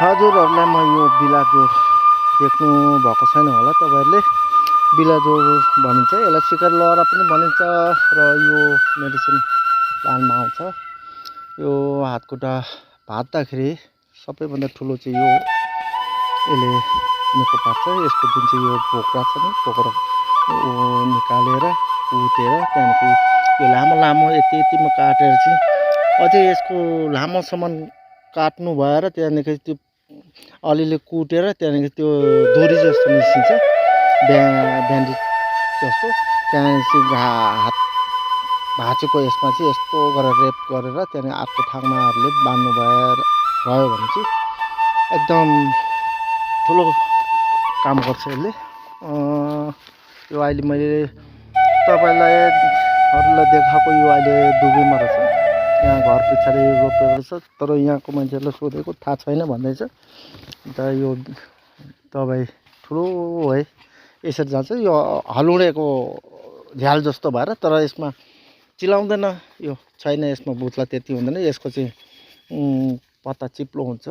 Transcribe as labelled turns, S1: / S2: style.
S1: हजुरहरूलाई म यो बिलाजोर देख्नु भएको छैन होला तपाईहरुले। बिलाजोर भनिन्छ, यसलाई शिखर लहरा पनि भनिन्छ र यो मेडिसिन प्लान्टमा आउँछ। यो हातखुट्टा भात्दाखेरि सबैभन्दा ठुलो चाहिँ यो यसले निको पार्छ। यसको जुन चाहिँ यो पोखरा छ नि, पोखरा निकालेर कुटेर त्यहाँदेखि यो लामो लामो यतिमा काटेर चाहिँ अझै यसको लामोसम्म काट्नु भएर त्यहाँदेखि त्यो अलिअलि कुटेर त्यहाँदेखि त्यो दोरी जस्तो निस्किन्छ, ब्यान्डेज जस्तो। त्यहाँदेखि हात भाँचेको यसमा चाहिँ यस्तो गरेर रेप गरेर त्यहाँदेखि अर्को ठाउँमाहरूले बान्नु भयो भने चाहिँ एकदम ठुलो काम गर्छ यसले। यो अहिले मैले तपाईँलाई देखाएको यो अहिले दुबईमा रहेछ, यहाँ घर पछाडि रोपेको छ। तर यहाँको मान्छेहरूलाई सोधेको थाहा छैन भन्दैछ। अन्त यो दबाई ठुलो है, यसरी जान्छ। यो हलुडेको झ्याल जस्तो भएर, तर यसमा चिलाउँदैन, यो छैन, यसमा बुच्ला त्यति हुँदैन। यसको चाहिँ पत्ता चिप्लो हुन्छ।